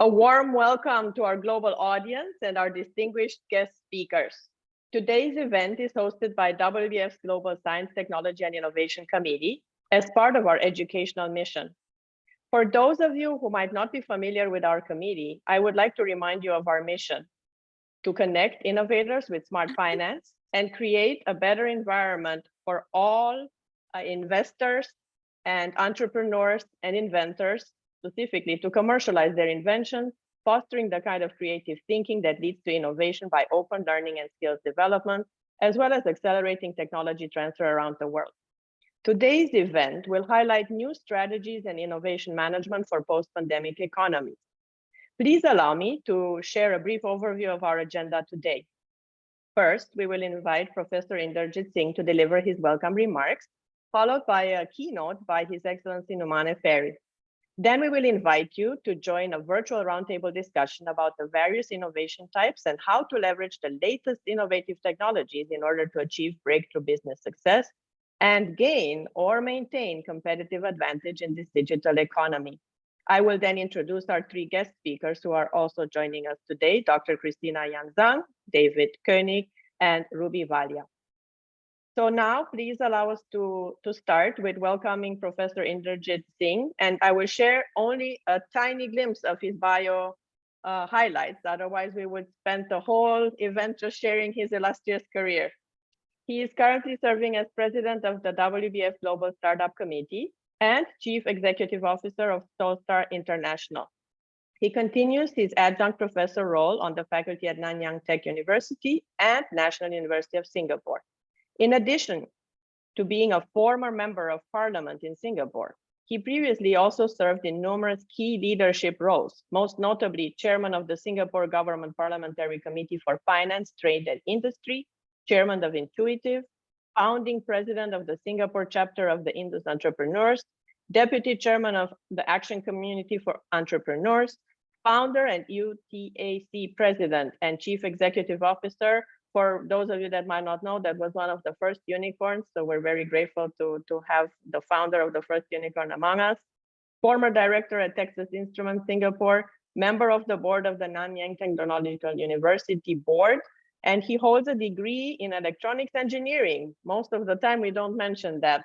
A warm welcome to our global audience and our distinguished guest speakers. Today's event is hosted by WBAF's Global Science, Technology, and Innovation Committee as part of our educational mission. For those of you who might not be familiar with our committee, I would like to remind you of our mission: to connect innovators with smart finance and create a better environment for all investors and entrepreneurs and inventors, specifically to commercialize their inventions, fostering the kind of creative thinking that leads to innovation by open learning and skills development, as well as accelerating technology transfer around the world. Today's event will highlight new strategies and innovation management for post-pandemic economies. Please allow me to share a brief overview of our agenda today. First, we will invite Professor Inderjit Singh to deliver his welcome remarks, followed by a keynote by His Excellency Numane Ferry. Then we will invite you to join a virtual roundtable discussion about the various innovation types and how to leverage the latest innovative technologies in order to achieve breakthrough business success and gain or maintain competitive advantage in this digital economy. I will then introduce our three guest speakers who are also joining us today: Dr. Christina Yanzang, David Koenig, and Ruby Valia. So now, please allow us to start with welcoming Professor Inderjit Singh, and I will share only a tiny glimpse of his bio highlights. Otherwise, we would spend the whole event just sharing his illustrious career. He is currently serving as president of the WBAF Global Startup Committee and Chief Executive Officer of Solstar International. He continues his adjunct professor role on the faculty at Nanyang Tech University and National University of Singapore. In addition to being a former member of parliament in Singapore, he previously also served in numerous key leadership roles, most notably chairman of the Singapore Government Parliamentary Committee for Finance, Trade and Industry, chairman of Intuitive, founding president of the Singapore chapter of the Indus Entrepreneurs, deputy chairman of the Action Community for Entrepreneurs, founder and UTAC president and chief executive officer. For those of you that might not know, that was one of the first unicorns. So we're very grateful to have the founder of the first unicorn among us. Former director at Texas Instruments Singapore, member of the board of the Nanyang Technological University board, and he holds a degree in electronics engineering. Most of the time we don't mention that.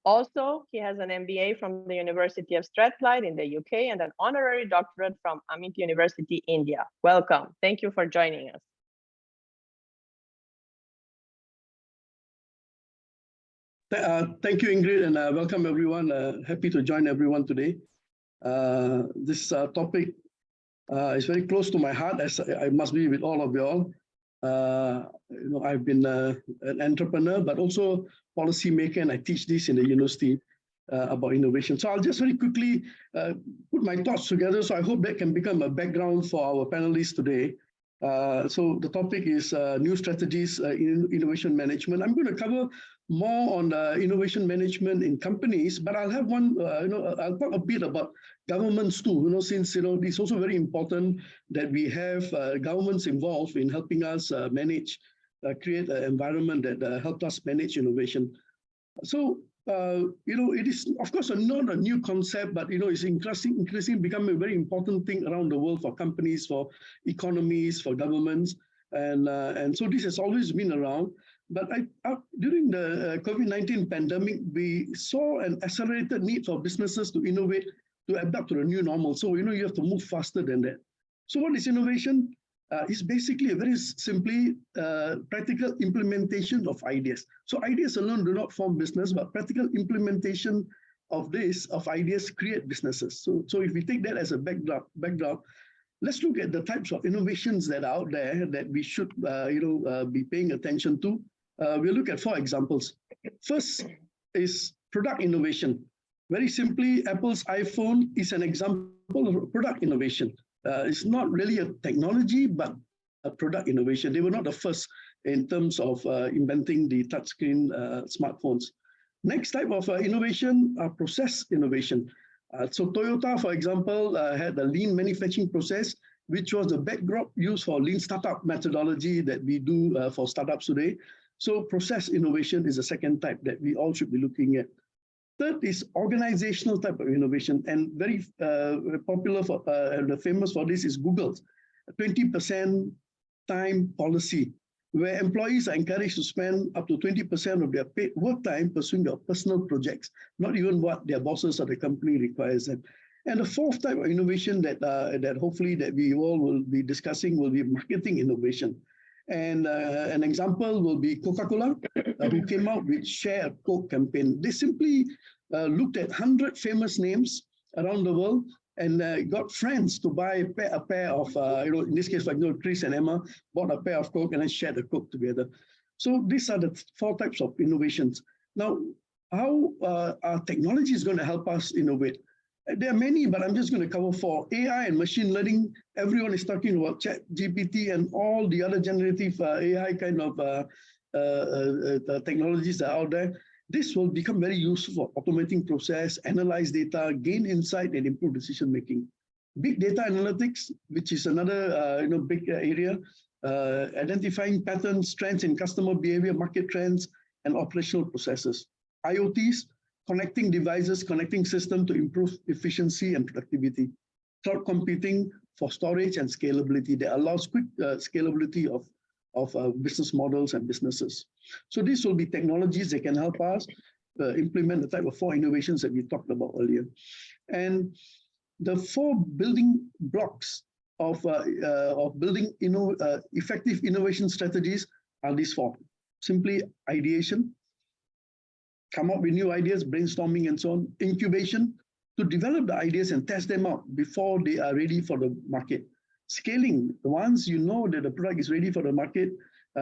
Also, he has an MBA from the University of Strathclyde in the UK and an honorary doctorate from Amit University, India. Welcome. Thank you for joining us. Thank you, Ingrid, and welcome everyone. Happy to join everyone today. This topic is very close to my heart, as I must be with all of you all. I've been an entrepreneur, but also policymaker, and I teach this in the university about innovation. So I'll just very quickly put my thoughts together. So I hope that can become a background for our panelists today. So the topic is new strategies in innovation management. I'm going to cover more on innovation management in companies, but I'll have one, I'll talk a bit about governments too, since, it's also very important that we have governments involved in helping us create an environment that helps us manage innovation. So, it is, of course, not a new concept, but, it's increasingly becoming a very important thing around the world for companies, for economies, for governments. And so this has always been around. But during the COVID-19 pandemic, we saw an accelerated need for businesses to innovate, to adapt to the new normal. So, you have to move faster than that. So what is innovation? It's basically a very simply practical implementation of ideas. So ideas alone do not form business, but practical implementation of ideas create businesses. So if we take that as a backdrop, let's look at the types of innovations that are out there that we should be paying attention to. We'll look at 4 examples. First is product innovation. Very simply, Apple's iPhone is an example of product innovation. It's not really a technology, but a product innovation. They were not the first in terms of inventing the touchscreen smartphones. Next type of innovation are process innovation. So Toyota, for example, had a lean manufacturing process, which was the backdrop used for lean startup methodology that we do for startups today. So process innovation is the second type that we all should be looking at. Third is organizational type of innovation, and very popular for and famous for this is Google's 20% time policy, where employees are encouraged to spend up to 20% of their paid work time pursuing their personal projects, not even what their bosses or the company requires them. And the fourth type of innovation that hopefully that we all will be discussing will be marketing innovation. And an example will be Coca-Cola, who came out with Share a Coke campaign. They simply looked at 100 famous names around the world and got friends to buy a pair of, in this case, like Chris and Emma bought a pair of Coke and then shared the Coke together. So these are the four types of innovations. Now, how our technology is going to help us innovate? There are many, but I'm just going to cover four. AI and machine learning. Everyone is talking about ChatGPT and all the other generative AI kind of technologies that are out there. This will become very useful for automating process, analyze data, gain insight, and improve decision making. Big data analytics, which is another big area, identifying patterns, trends in customer behavior, market trends, and operational processes. IoTs, connecting devices, connecting systems to improve efficiency and productivity. Cloud computing for storage and scalability that allows quick scalability of business models and businesses. So these will be technologies that can help us implement the type of four innovations that we talked about earlier. And the four building blocks of building effective innovation strategies are these four. Simply ideation, come up with new ideas, brainstorming and so on. Incubation, to develop the ideas and test them out before they are ready for the market. Scaling, once you know that the product is ready for the market,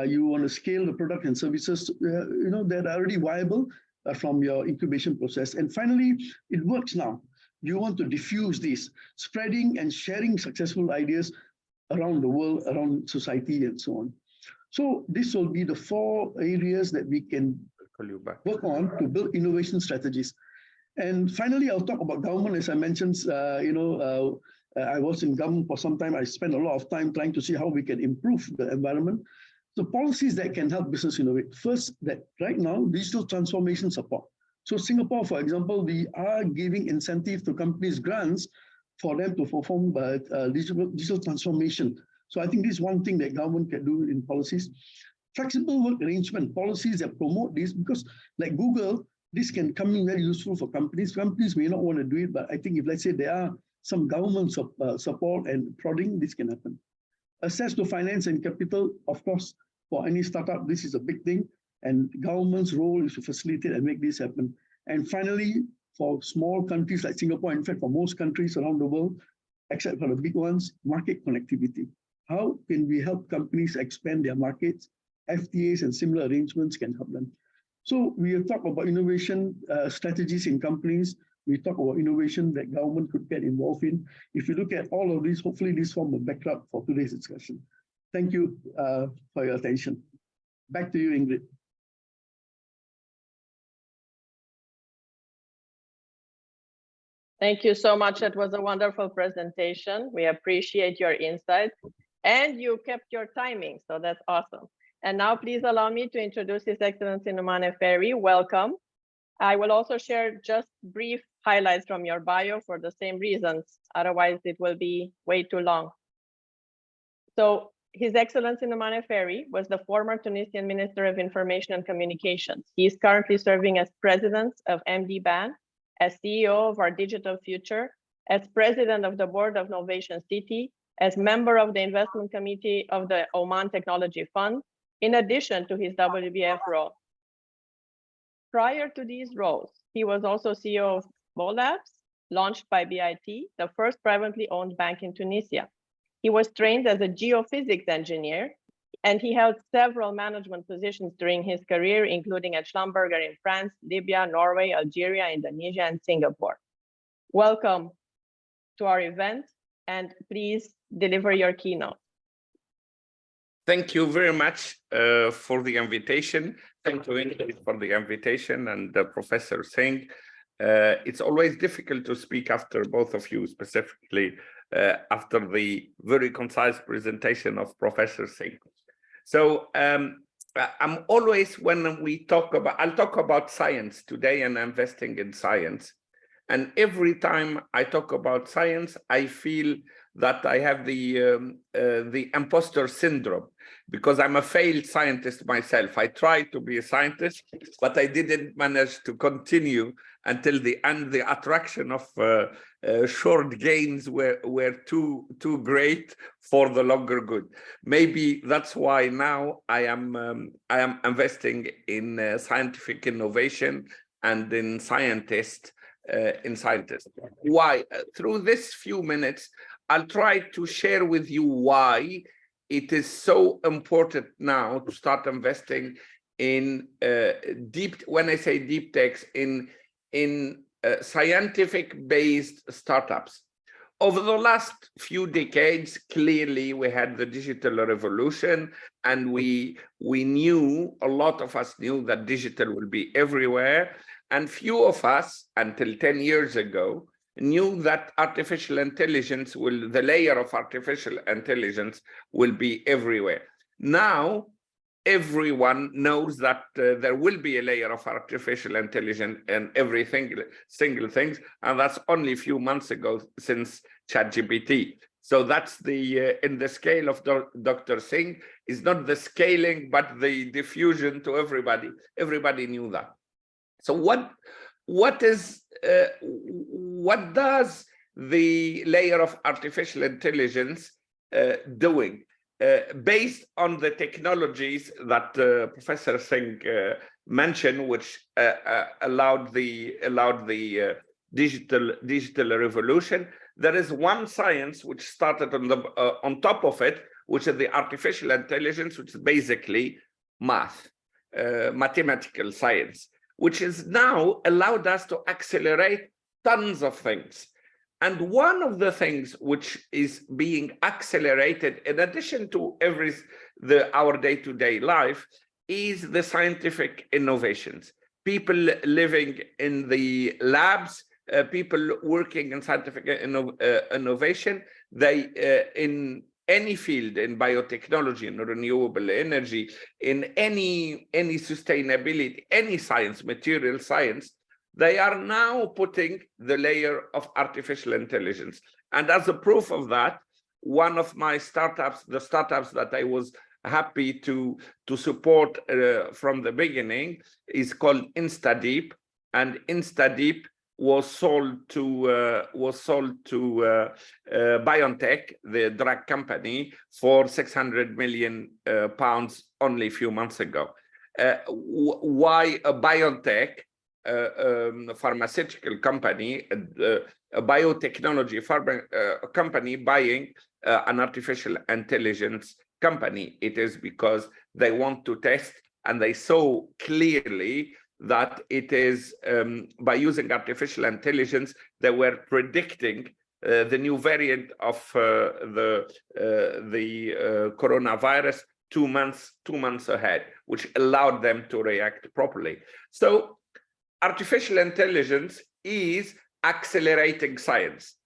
you want to scale the product and services that are already viable from your incubation process. And finally, it works now. You want to diffuse this, spreading and sharing successful ideas around the world, around society and so on. So this will be the four areas that we can work on to build innovation strategies. And finally, I'll talk about government. As I mentioned, I was in government for some time. I spent a lot of time trying to see how we can improve the environment. So policies that can help business innovate. First, that right now, digital transformation support. So Singapore, for example, we are giving incentive to companies grants for them to perform digital transformation. So I think this is one thing that government can do in policies. Flexible work arrangement, policies that promote this, because like Google, this can come in very useful for companies. Companies may not want to do it, but I think if, let's say, there are some government support and prodding, this can happen. Access to finance and capital, of course, for any startup, this is a big thing. And government's role is to facilitate and make this happen. And finally, for small countries like Singapore, in fact, for most countries around the world, except for the big ones, market connectivity. How can we help companies expand their markets? FTAs and similar arrangements can help them. So we have talked about innovation strategies in companies. We talk about innovation that government could get involved in. If you look at all of these, hopefully this form a backdrop for today's discussion. Thank you for your attention. Back to you, Ingrid. Thank you so much. That was a wonderful presentation. We appreciate your insights and you kept your timing, so that's awesome. And now please allow me to introduce His Excellency Numane Ferry. Welcome. I will also share just brief highlights from your bio for the same reasons. Otherwise, it will be way too long. So His Excellency Numane Ferry was the former Tunisian Minister of Information and Communications. He is currently serving as President of MD Ban, as CEO of our Digital Future, as President of the Board of Novation City, as member of the Investment Committee of the Oman Technology Fund, in addition to his WBAF role. Prior to these roles, he was also CEO of Bolabs, launched by BIT, the first privately owned bank in Tunisia. He was trained as a geophysics engineer, and he held several management positions during his career, including at Schlumberger in France, Libya, Norway, Algeria, Indonesia, and Singapore. Welcome to our event, and please deliver your keynote. Thank you very much for the invitation. Thank you, Ingrid, for the invitation, and Professor Singh. It's always difficult to speak after both of you, specifically after the very concise presentation of Professor Singh. So I'm always, when we talk about, I'll talk about science today and investing in science. And every time I talk about science, I feel that I have the imposter syndrome, because I'm a failed scientist myself. I tried to be a scientist, but I didn't manage to continue until the end. The attraction of short gains were too great for the longer good. Maybe that's why now I am investing in scientific innovation and in scientists. Why? Through this few minutes, I'll try to share with you why it is so important now to start investing in when I say deep techs, in scientific-based startups. Over the last few decades, clearly we had the digital revolution, and we knew, a lot of us knew, that digital will be everywhere. And few of us, until 10 years ago, knew that artificial intelligence the layer of artificial intelligence will be everywhere. Now, everyone knows that there will be a layer of artificial intelligence in every single thing, and that's only a few months ago since ChatGPT. So that's in the scale of Dr. Singh, is not the scaling, but the diffusion to everybody. Everybody knew that. So what does the layer of artificial intelligence doing? Based on the technologies that Professor Singh mentioned, which allowed the digital revolution, there is one science which started on top of it, which is the artificial intelligence, which is basically mathematical science, which has now allowed us to accelerate tons of things. And one of the things which is being accelerated, in addition to our day-to-day life, is the scientific innovations. People living in the labs, people working in scientific innovation, they in any field, in biotechnology, in renewable energy, in any sustainability, any science, material science, they are now putting the layer of artificial intelligence. And as a proof of that, one of my startups, the startups that I was happy to support from the beginning, is called InstaDeep, and InstaDeep was sold to BioNTech, the drug company, for 600 million pounds only a few months ago. Why a BioNTech? Pharmaceutical company, a biotechnology company buying an artificial intelligence company? It is because they want to test, and they saw clearly that it is by using artificial intelligence, they were predicting the new variant of the coronavirus 2 months ahead, which allowed them to react properly. So artificial intelligence is accelerating science.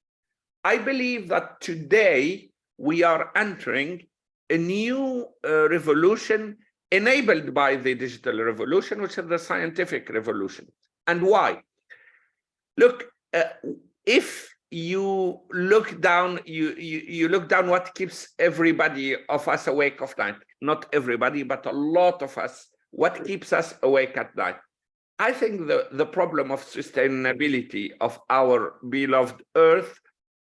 I believe that today we are entering a new revolution enabled by the digital revolution, which is the scientific revolution. And why? Look, if you look down, you look down what keeps everybody of us awake at night. Not everybody, but a lot of us. What keeps us awake at night? I think the problem of sustainability of our beloved Earth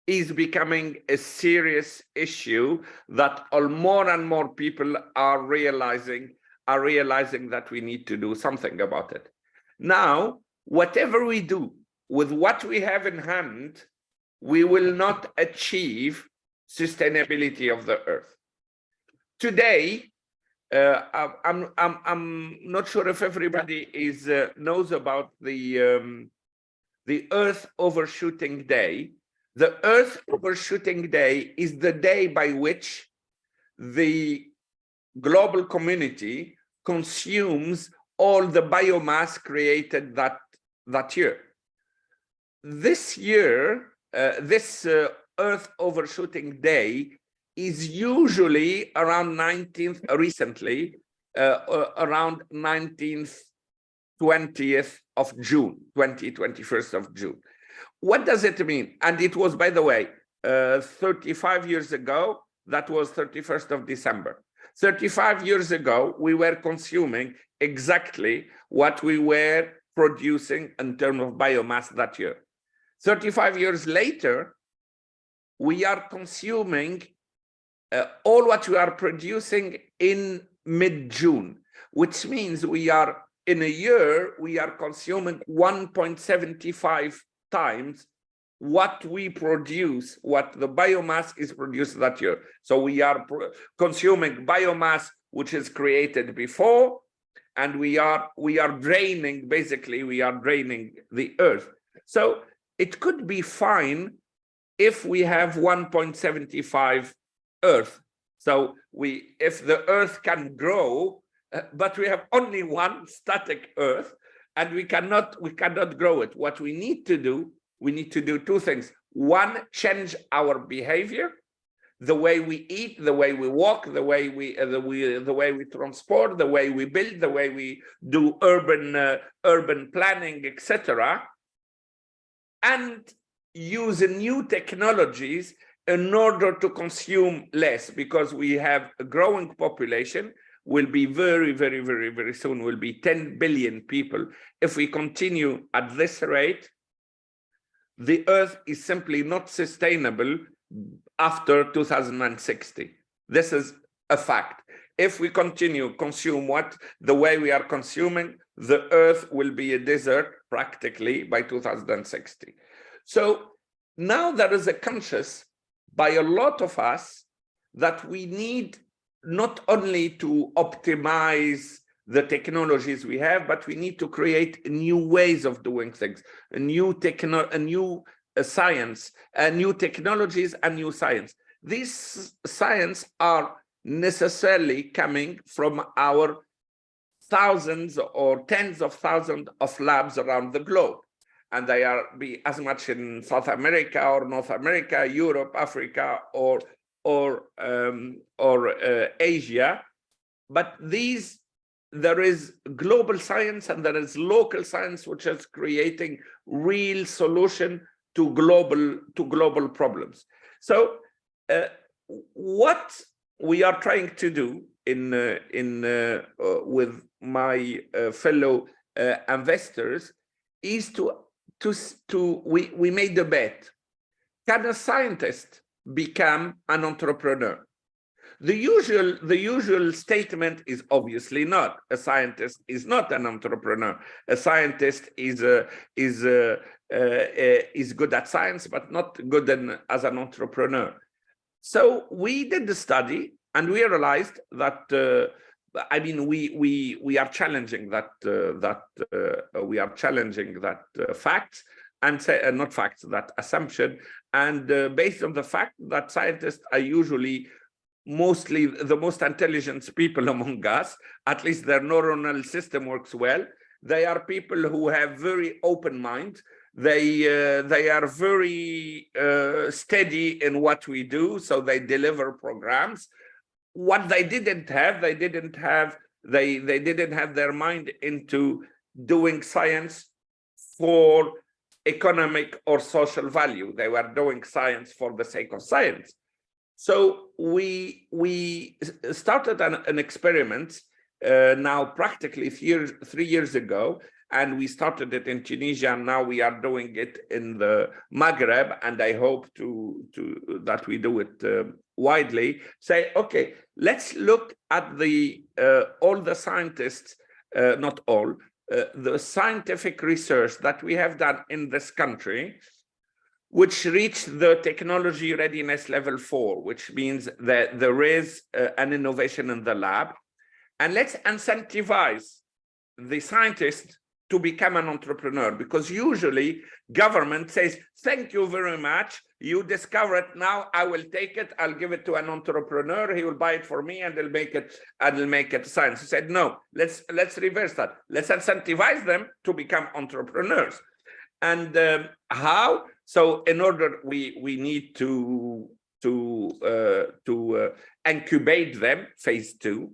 is becoming a serious issue that more and more people are realizing that we need to do something about it. Now, whatever we do with what we have in hand, we will not achieve sustainability of the Earth. Today, I'm not sure if everybody knows about the Earth Overshooting Day. The Earth Overshooting Day is the day by which the global community consumes all the biomass created that year. This year, this Earth Overshooting Day is usually around 19th, recently, around 19th, 20th of June, 21st of June. What does it mean? And it was, by the way, 35 years ago, that was 31st of December. 35 years ago, we were consuming exactly what we were producing in terms of biomass that year. 35 years later, we are consuming all what we are producing in mid-June, which means we are, in a year, we are consuming 1.75 times what we produce, what the biomass is produced that year. So we are consuming biomass which is created before, and we are draining, basically, we are draining the earth. So it could be fine if we have 1.75 earth. So if the earth can grow, but we have only one static earth, and we cannot grow it. What we need to do two things. One, change our behavior, the way we eat, the way we walk, the way we transport, the way we build, the way we do urban planning, etc., and use new technologies in order to consume less, because we have a growing population. Will be very soon will be 10 billion people. If we continue at this rate, the earth is simply not sustainable after 2060. This is a fact. If we continue consume the way we are consuming, the earth will be a desert practically by 2060. So now there is a conscious by a lot of us that we need not only to optimize the technologies we have, but we need to create new ways of doing things, new science, new technologies and new science. These science are necessarily coming from our thousands or tens of thousands of labs around the globe. And they be as much in South America or North America, Europe, Africa, or Asia. But there is global science and there is local science, which is creating real solution to global problems. So what we are trying to do with my fellow investors is we made a bet. Can a scientist become an entrepreneur? The usual statement is obviously not. A scientist is not an entrepreneur. A scientist is good at science, but not good as an entrepreneur. So we did the study, and we realized that we are challenging fact, and say not facts, that assumption, and based on the fact that scientists are usually mostly the most intelligent people among us, at least their neuronal system works well. They are people who have very open mind. They are very steady in what we do, so they deliver programs. What they didn't have their mind into doing science for economic or social value. They were doing science for the sake of science. So we started an experiment now practically 3 years ago, and we started it in Tunisia, and now we are doing it in the Maghreb, and I hope that we do it widely. Say, okay, let's look at all the scientists, not all, the scientific research that we have done in this country, which reached the technology readiness level 4, which means that there is an innovation in the lab. And let's incentivize the scientist to become an entrepreneur, because usually government says, thank you very much, you discover it now, I will take it, I'll give it to an entrepreneur, he will buy it for me, and they'll make it science. He said, no, let's reverse that. Let's incentivize them to become entrepreneurs. And how? So in order, we need to to incubate them, phase 2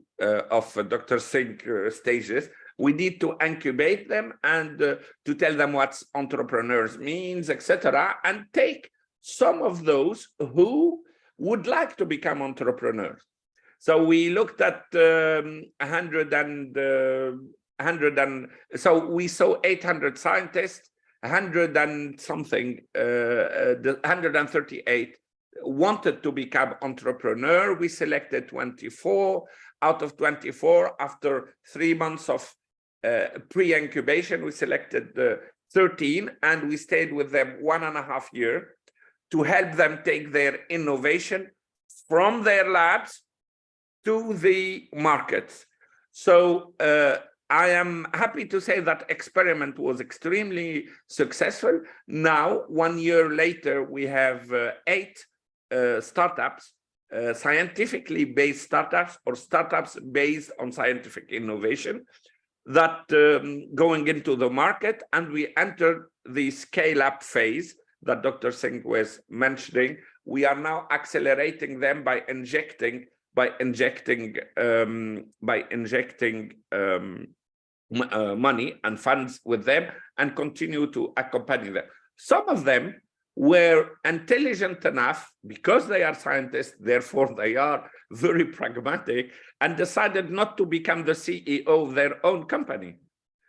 of Dr. Singh stages. We need to incubate them and to tell them what entrepreneurs means, etc., and take some of those who would like to become entrepreneurs. So we looked at 100 and so we saw 800 scientists, 100 and something, 138 wanted to become entrepreneur. We selected 24. Out of 24, after 3 months of pre-incubation, we selected 13, and we stayed with them 1.5 years to help them take their innovation from their labs to the markets. So I am happy to say that experiment was extremely successful. Now, 1 year later, we have 8 startups, scientifically based startups or startups based on scientific innovation that going into the market, and we entered the scale-up phase that Dr. Singh was mentioning. We are now accelerating them by injecting money and funds with them and continue to accompany them. Some of them were intelligent enough, because they are scientists, therefore they are very pragmatic, and decided not to become the CEO of their own company.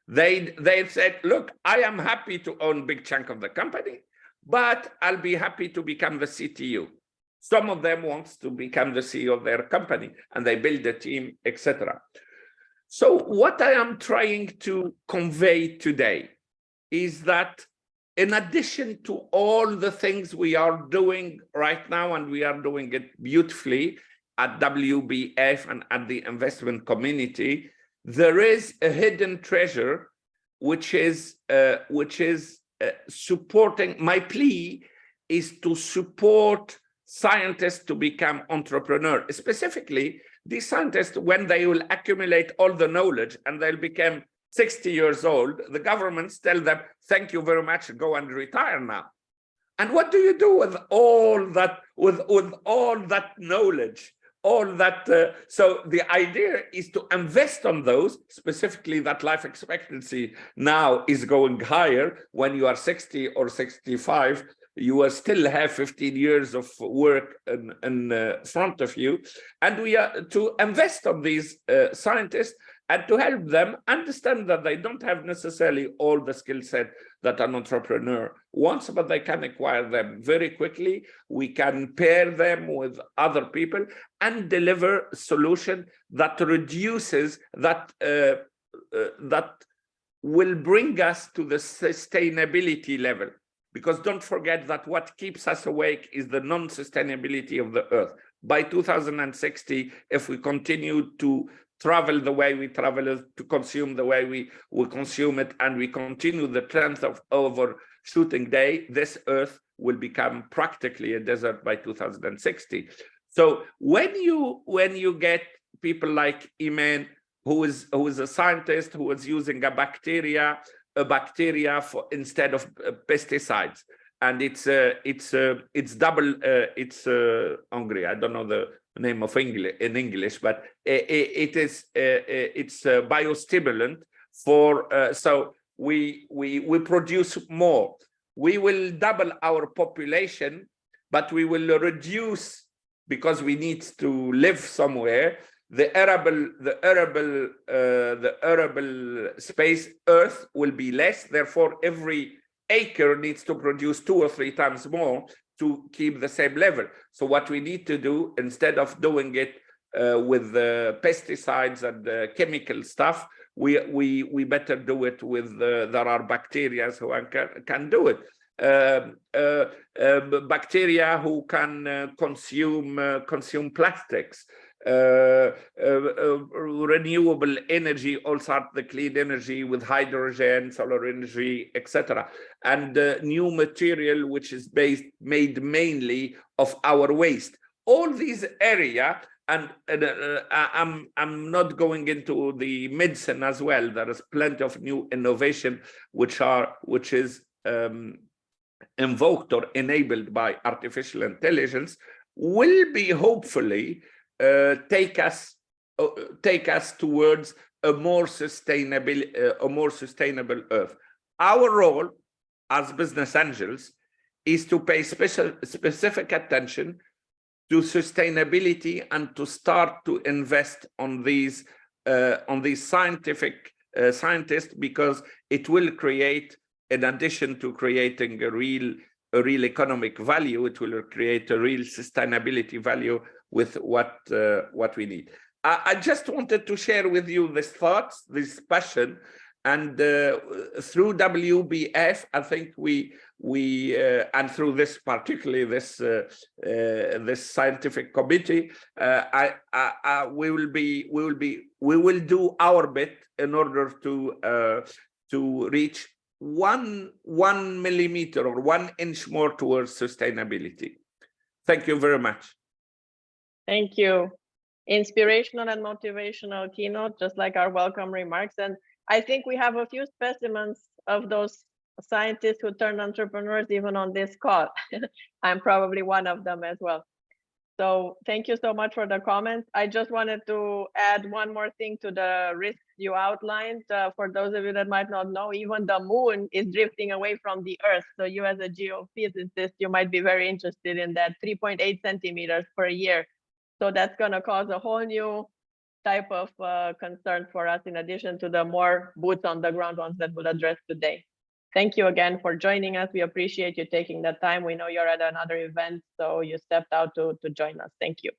They said, look, I am happy to own a big chunk of the company, but I'll be happy to become the CTO. Some of them wants to become the CEO of their company, and they build a team, etc. So what I am trying to convey today is that in addition to all the things we are doing right now, and we are doing it beautifully at WBAF and at the investment community, there is a hidden treasure, which is supporting. My plea is to support scientists to become entrepreneurs, specifically these scientists, when they will accumulate all the knowledge and they'll become 60 years old, the governments tell them, thank you very much, go and retire now. And what do you do with all that, with all that knowledge, all that? So the idea is to invest on those, specifically that life expectancy now is going higher. When you are 60 or 65, you will still have 15 years of work in front of you. And we are to invest on these scientists and to help them understand that they don't have necessarily all the skill set that an entrepreneur wants, but they can acquire them very quickly. We can pair them with other people and deliver a solution that reduces that, that will bring us to the sustainability level. Because don't forget that what keeps us awake is the non-sustainability of the earth. By 2060, if we continue to travel the way we travel, to consume the way we consume it, and we continue the trend of overshooting day, this earth will become practically a desert by 2060. So when you get people like Iman, who is a scientist who is using a bacteria for instead of pesticides, and it's hungry. I don't know the name of English in English, but it's biostimulant for. So we produce more. We will double our population, but we will reduce, because we need to live somewhere, the arable space. Earth will be less, therefore every acre needs to produce 2 or 3 times more to keep the same level. So what we need to do, instead of doing it with pesticides and chemical stuff, we better do it with there are bacteria who can do it. Bacteria who can consume plastics. Renewable energy, also the clean energy with hydrogen, solar energy, etc. And new material which is made mainly of our waste. All these areas, and I'm not going into the medicine as well. There is plenty of new innovation which is invoked or enabled by artificial intelligence. will be hopefully take us towards a more sustainable Earth. Our role as business angels is to pay specific attention to sustainability and to start to invest on these scientists, because it will create, in addition to creating a real economic value, it will create a real sustainability value with what we need. I just wanted to share with you these thoughts, this passion, and through WBAF, I think we and through this particularly this scientific committee, we will do our bit in order to reach 1 millimeter or 1 inch more towards sustainability. Thank you very much. Thank you. Inspirational and motivational keynote, just like our welcome remarks. And I think we have a few specimens of those scientists who turned entrepreneurs even on this call. I'm probably one of them as well. So thank you so much for the comments. I just wanted to add one more thing to the risks you outlined. For those of you that might not know, even the moon is drifting away from the Earth. So you as a geophysicist, you might be very interested in that, 3.8 centimeters per year. So that's going to cause a whole new type of concern for us, in addition to the more boots on the ground ones that we'll address today. Thank you again for joining us. We appreciate you taking the time. We know you're at another event, so you stepped out to join us. Thank you.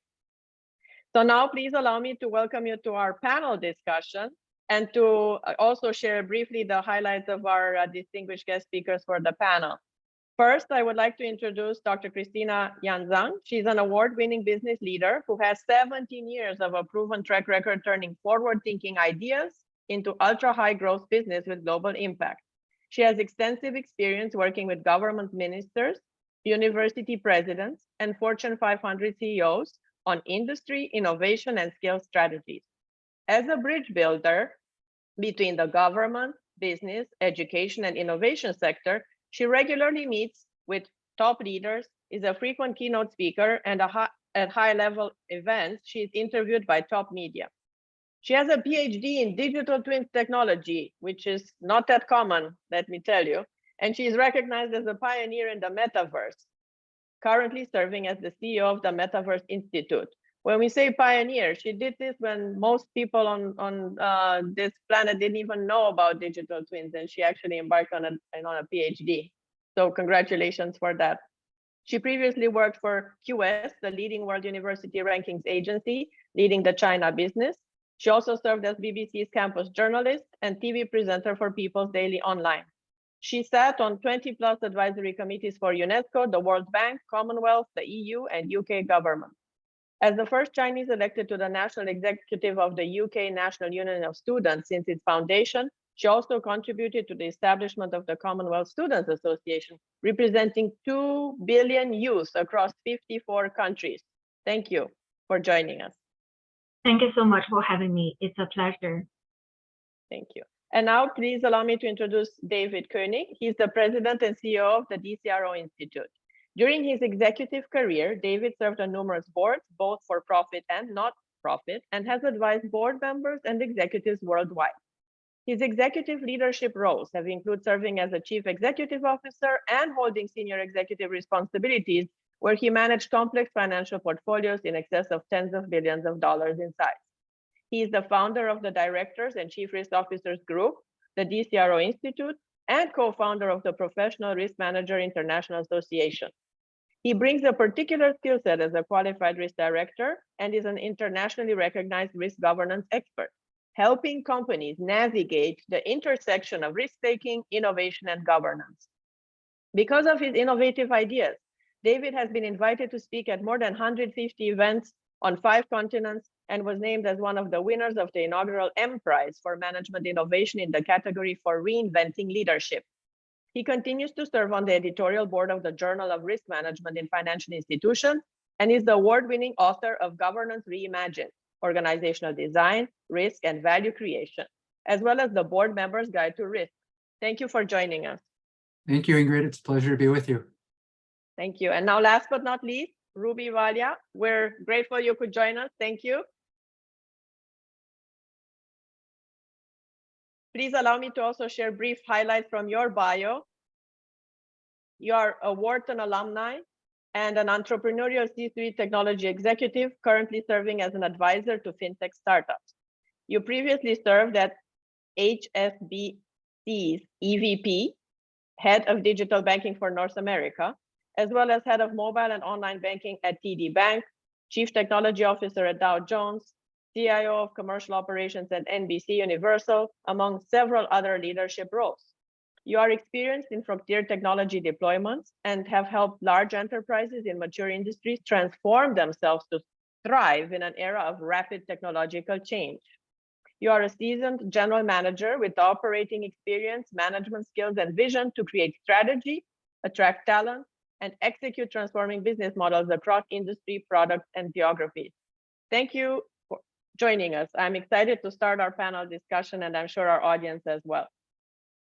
So now please allow me to welcome you to our panel discussion and to also share briefly the highlights of our distinguished guest speakers for the panel. First, I would like to introduce Dr. Christina Yanzang. She's an award-winning business leader who has 17 years of a proven track record turning forward-thinking ideas into ultra-high growth business with global impact. She has extensive experience working with government ministers, university presidents, and Fortune 500 CEOs on industry, innovation, and scale strategies. As a bridge builder between the government, business, education, and innovation sector, she regularly meets with top leaders, is a frequent keynote speaker, and at high-level events, she is interviewed by top media. She has a PhD in digital twins technology, which is not that common, let me tell you, and she is recognized as a pioneer in the metaverse, currently serving as the CEO of the Metaverse Institute. When we say pioneer, she did this when most people on this planet didn't even know about digital twins, and she actually embarked on a PhD. So congratulations for that. She previously worked for QS, the leading world university rankings agency, leading the China business. She also served as BBC's campus journalist and TV presenter for People's Daily Online. She sat on 20+ advisory committees for UNESCO, the World Bank, Commonwealth, the EU, and UK government. As the first Chinese elected to the national executive of the UK National Union of Students since its foundation, she also contributed to the establishment of the Commonwealth Students Association, representing 2 billion youth across 54 countries. Thank you for joining us. Thank you so much for having me. It's a pleasure. Thank you. And now please allow me to introduce David Koenig. He's the president and CEO of the DCRO Institute. During his executive career, David served on numerous boards, both for profit and not profit, and has advised board members and executives worldwide. His executive leadership roles have included serving as a chief executive officer and holding senior executive responsibilities, where he managed complex financial portfolios in excess of tens of billions of dollars in size. He is the founder of the Directors and Chief Risk Officers Group, the DCRO Institute, and co-founder of the Professional Risk Manager International Association. He brings a particular skill set as a qualified risk director and is an internationally recognized risk governance expert, helping companies navigate the intersection of risk-taking, innovation, and governance. Because of his innovative ideas, David has been invited to speak at more than 150 events on 5 continents and was named as one of the winners of the inaugural M Prize for Management Innovation in the category for Reinventing Leadership. He continues to serve on the editorial board of the Journal of Risk Management in Financial Institutions and is the award-winning author of Governance Reimagined, Organizational Design, Risk, and Value Creation, as well as the Board Member's Guide to Risk. Thank you for joining us. Thank you, Ingrid. It's a pleasure to be with you. Thank you. And now, last but not least, Ruby Valia. We're grateful you could join us. Thank you. Please allow me to also share brief highlights from your bio. You are a Wharton alumni and an entrepreneurial C-suite technology executive currently serving as an advisor to fintech startups. You previously served at HSBC's EVP, Head of Digital Banking for North America, as well as Head of Mobile and Online Banking at TD Bank, Chief Technology Officer at Dow Jones, CIO of Commercial Operations at NBC Universal, among several other leadership roles. You are experienced in frontier technology deployments and have helped large enterprises in mature industries transform themselves to thrive in an era of rapid technological change. You are a seasoned general manager with operating experience, management skills, and vision to create strategy, attract talent, and execute transforming business models across industry, products, and geographies. Thank you for joining us. I'm excited to start our panel discussion, and I'm sure our audience as well.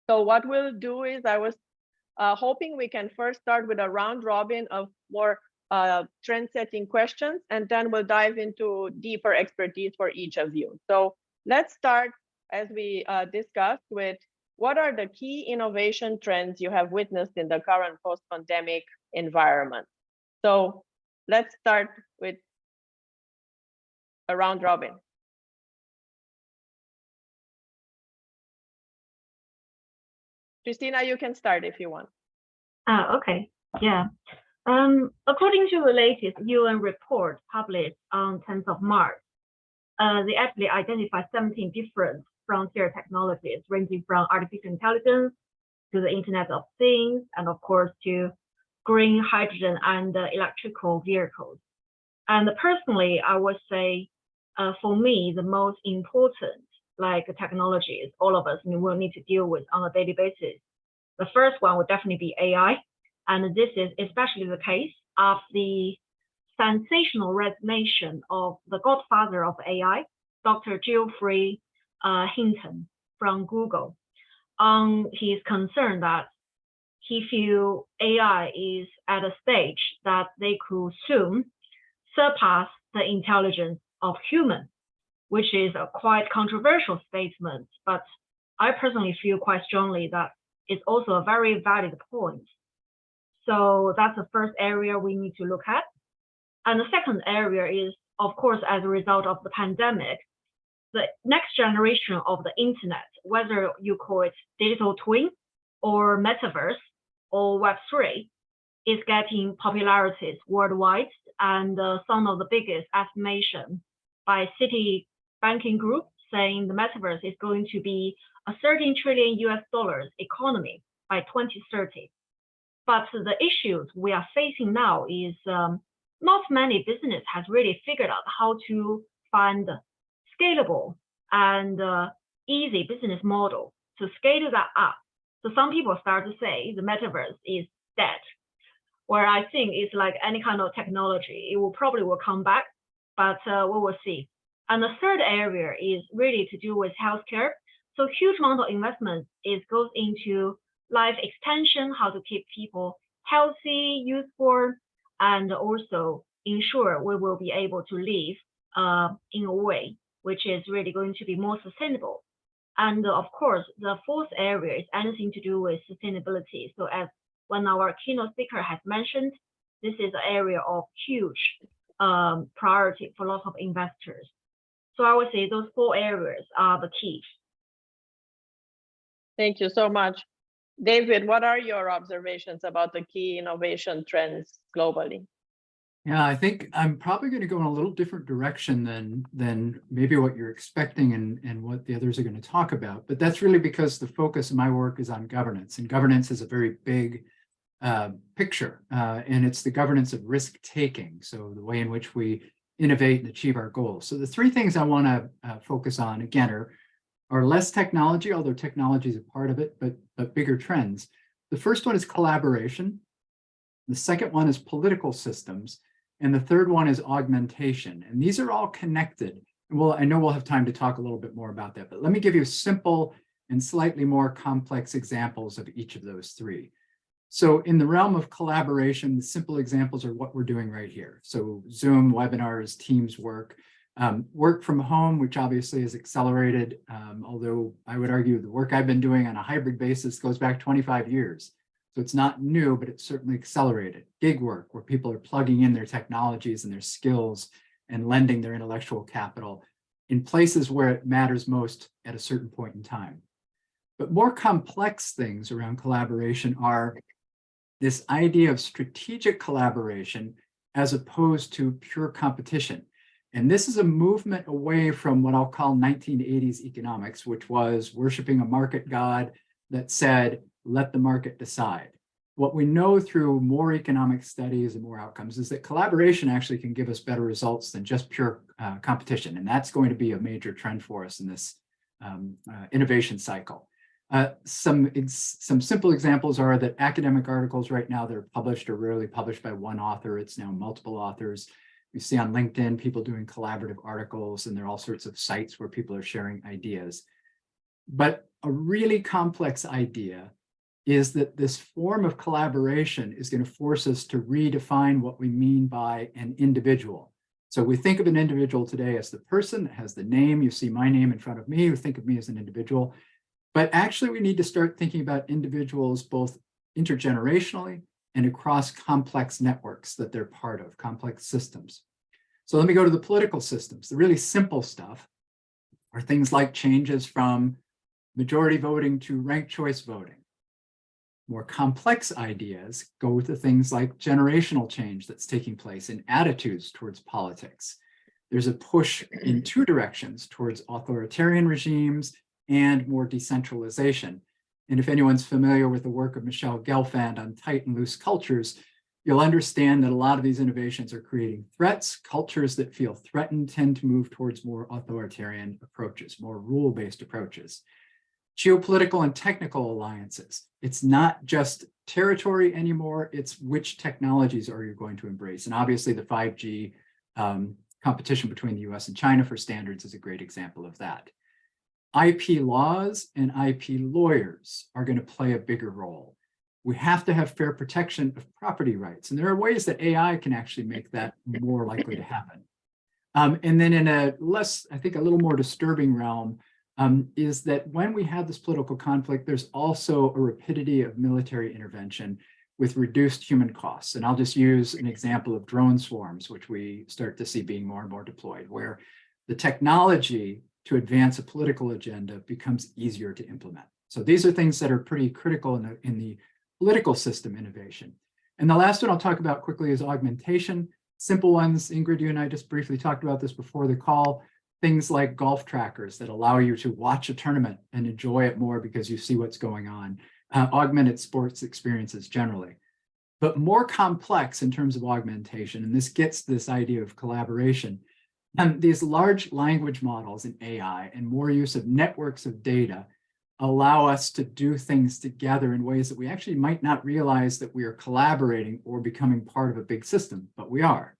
So what we'll do is I was hoping we can first start with a round robin of more trend-setting questions, and then we'll dive into deeper expertise for each of you. So let's start, as we discussed, with what are the key innovation trends you have witnessed in the current post-pandemic environment? So let's start with a round robin. Christina, you can start if you want. Okay, yeah. According to the latest UN report published on 10th of March, they actually identified 17 different frontier technologies, ranging from artificial intelligence to the Internet of Things, and of course to green hydrogen and electrical vehicles. And personally, I would say, for me, the most important technologies all of us will need to deal with on a daily basis. The first one would definitely be AI, and this is especially the case of the sensational resignation of the godfather of AI, Dr. Geoffrey Hinton from Google, on his concern that he feels AI is at a stage that they could soon surpass the intelligence of humans, which is a quite controversial statement, but I personally feel quite strongly that it's also a very valid point. So that's the first area we need to look at. And the second area is, of course, as a result of the pandemic, the next generation of the internet, whether you call it digital twin or metaverse or Web3, is getting popularities worldwide, and some of the biggest estimation by Citi Banking Group saying the metaverse is going to be a $13 trillion economy by 2030. But the issues we are facing now is not many businesses has really figured out how to find scalable and easy business model to scale that up. So some people start to say the metaverse is dead, where I think it's like any kind of technology, it will probably come back, but we will see. And the third area is really to do with healthcare. So huge amount of investment goes into life extension, how to keep people healthy, useful, and also ensure we will be able to live in a way which is really going to be more sustainable. And of course, the fourth area is anything to do with sustainability. So as when our keynote speaker has mentioned, this is an area of huge priority for lots of investors. So I would say those four areas are the key. Thank you so much. David, what are your observations about the key innovation trends globally? Yeah, I think I'm probably going to go in a little different direction than maybe what you're expecting and what the others are going to talk about. But that's really because the focus of my work is on governance, and governance is a very big picture, and it's the governance of risk-taking. So the way in which we innovate and achieve our goals. So the three things I want to focus on, again, are less technology, although technology is a part of it, but bigger trends. The first one is collaboration. The second one is political systems. And the third one is augmentation. And these are all connected. Well, I know we'll have time to talk a little bit more about that, but let me give you simple and slightly more complex examples of each of those three. So in the realm of collaboration, the simple examples are what we're doing right here. So Zoom, webinars, Teams work, work from home, which obviously is accelerated, although I would argue the work I've been doing on a hybrid basis goes back 25 years. So it's not new, but it's certainly accelerated. Gig work, where people are plugging in their technologies and their skills and lending their intellectual capital in places where it matters most at a certain point in time. But more complex things around collaboration are this idea of strategic collaboration as opposed to pure competition. And this is a movement away from what I'll call 1980s economics, which was worshiping a market god that said, let the market decide. What we know through more economic studies and more outcomes is that collaboration actually can give us better results than just pure competition. And that's going to be a major trend for us in this innovation cycle. Some simple examples are that academic articles right now that are published are rarely published by one author. It's now multiple authors. You see on LinkedIn, people doing collaborative articles, and there are all sorts of sites where people are sharing ideas. But a really complex idea is that this form of collaboration is going to force us to redefine what we mean by an individual. So we think of an individual today as the person that has the name. You see my name in front of me. You think of me as an individual. But actually, we need to start thinking about individuals both intergenerationally and across complex networks that they're part of, complex systems. So let me go to the political systems. The really simple stuff are things like changes from majority voting to ranked choice voting. More complex ideas go to things like generational change that's taking place in attitudes towards politics. There's a push in two directions, towards authoritarian regimes and more decentralization. And if anyone's familiar with the work of Michelle Gelfand on tight and loose cultures, you'll understand that a lot of these innovations are creating threats. Cultures that feel threatened tend to move towards more authoritarian approaches, more rule-based approaches. Geopolitical and technical alliances. It's not just territory anymore, it's which technologies are you going to embrace. And obviously the 5G competition between the US and China for standards is a great example of that. IP laws and IP lawyers are going to play a bigger role. We have to have fair protection of property rights. And there are ways that AI can actually make that more likely to happen. And then in a less, I think a little more disturbing realm, is that when we have this political conflict, there's also a rapidity of military intervention with reduced human costs. And I'll just use an example of drone swarms, which we start to see being more and more deployed, where the technology to advance a political agenda becomes easier to implement. So these are things that are pretty critical in the political system innovation. And the last one I'll talk about quickly is augmentation. Simple ones, Ingrid, you and I just briefly talked about this before the call. Things like golf trackers that allow you to watch a tournament and enjoy it more because you see what's going on. Augmented sports experiences generally. But more complex in terms of augmentation, and this gets this idea of collaboration. These large language models in AI and more use of networks of data allow us to do things together in ways that we actually might not realize that we are collaborating or becoming part of a big system, but we are.